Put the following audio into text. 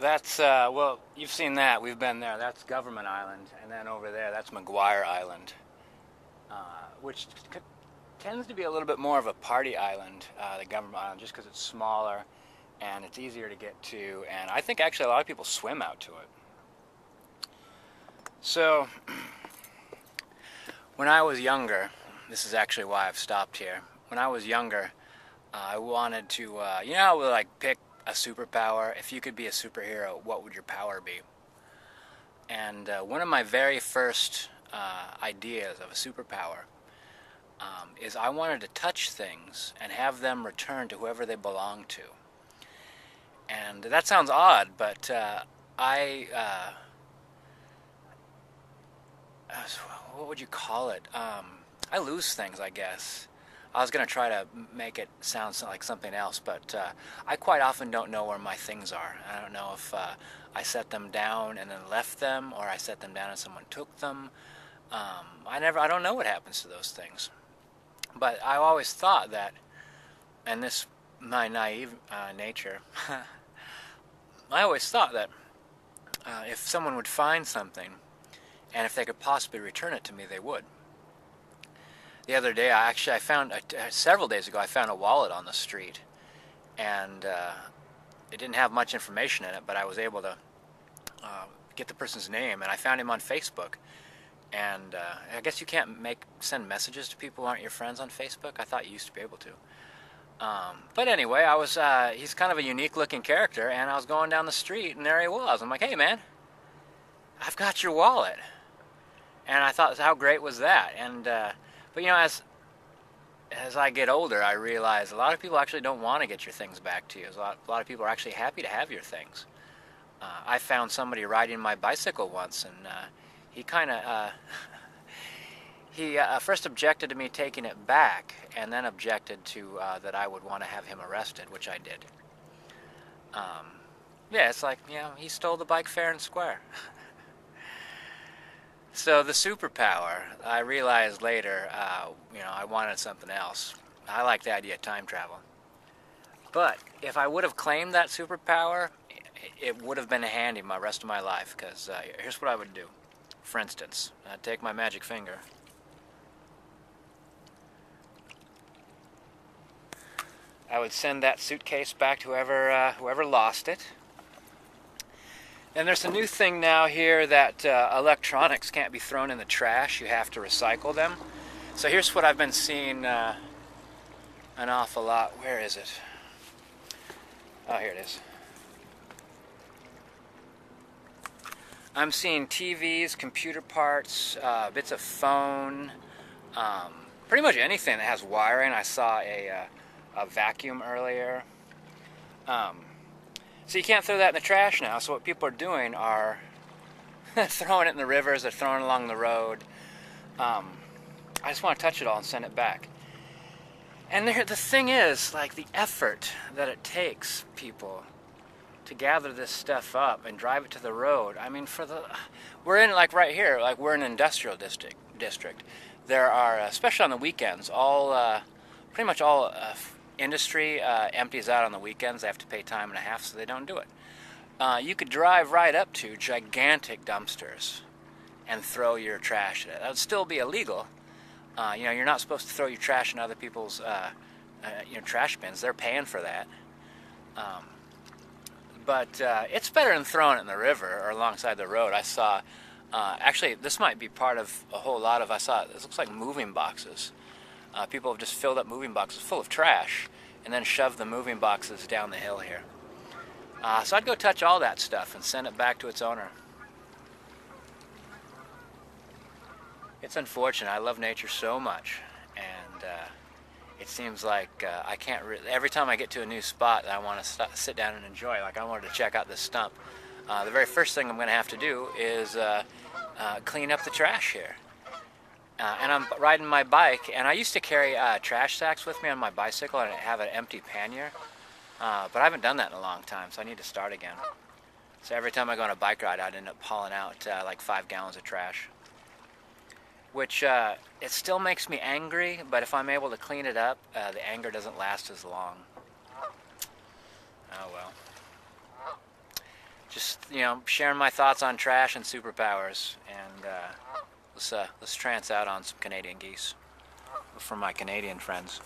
That's, well, you've seen that. We've been there. That's Government Island. And then over there, that's McGuire Island, which tends to be a little bit more of a party island, the Government Island, just because it's smaller and it's easier to get to. And I think actually a lot of people swim out to it. So, when I was younger, this is actually why I've stopped here. When I was younger, I wanted to, you know how we like pick a superpower? If you could be a superhero, what would your power be? And one of my very first ideas of a superpower is I wanted to touch things and have them return to whoever they belong to. And that sounds odd, but what would you call it? I lose things, I guess. I was going to try to make it sound like something else, but I quite often don't know where my things are. I don't know if I set them down and then left them, or I set them down and someone took them. I don't know what happens to those things. But I always thought that, and this, my naive nature, I always thought that if someone would find something, and if they could possibly return it to me, they would. The other day, I found, several days ago, I found a wallet on the street, and it didn't have much information in it, but I was able to get the person's name, and I found him on Facebook. And I guess you can't send messages to people who aren't your friends on Facebook. I thought you used to be able to. But anyway, he's kind of a unique-looking character, and I was going down the street, and there he was. I'm like, hey, man, I've got your wallet. And I thought, how great was that? And but you know, as I get older, I realize a lot of people actually don't want to get your things back to you. A lot of people are actually happy to have your things. I found somebody riding my bicycle once, and he kind of he first objected to me taking it back, and then objected to that I would want to have him arrested, which I did. Yeah, it's like, you know, he stole the bike fair and square. So the superpower, I realized later, you know, I wanted something else. I like the idea of time travel. But if I would have claimed that superpower, it would have been handy my rest of my life, because here's what I would do. For instance, I'd take my magic finger. I would send that suitcase back to whoever lost it. And there's a new thing now here that electronics can't be thrown in the trash. You have to recycle them. So here's what I've been seeing an awful lot. Where is it? Oh, here it is. I'm seeing TVs, computer parts, bits of phone, pretty much anything that has wiring. I saw a vacuum earlier. So you can't throw that in the trash now. So what people are doing are throwing it in the rivers, they're throwing it along the road. I just want to touch it all and send it back. And the thing is, like, the effort that it takes people to gather this stuff up and drive it to the road. I mean, we're in, like, right here, like, we're in an industrial district. There are, especially on the weekends, pretty much all industry empties out on the weekends. They have to pay time and a half, so they don't do it. You could drive right up to gigantic dumpsters and throw your trash in it. That would still be illegal. You know, you're not supposed to throw your trash in other people's trash bins. They're paying for that. But it's better than throwing it in the river or alongside the road. I saw, actually, this might be part of a whole lot of, this looks like moving boxes. People have just filled up moving boxes full of trash and then shoved the moving boxes down the hill here. So I'd go touch all that stuff and send it back to its owner. It's unfortunate. I love nature so much, and it seems like I can't every time I get to a new spot that I want to sit down and enjoy, like I wanted to check out this stump. The very first thing I'm going to have to do is clean up the trash here. And I'm riding my bike, and I used to carry trash sacks with me on my bicycle and have an empty pannier, but I haven't done that in a long time, so I need to start again. So every time I go on a bike ride, I'd end up hauling out like 5 gallons of trash, which it still makes me angry, but if I'm able to clean it up, the anger doesn't last as long. Oh well. sharing my thoughts on trash and superpowers, and let's trance out on some Canadian geese from my Canadian friends.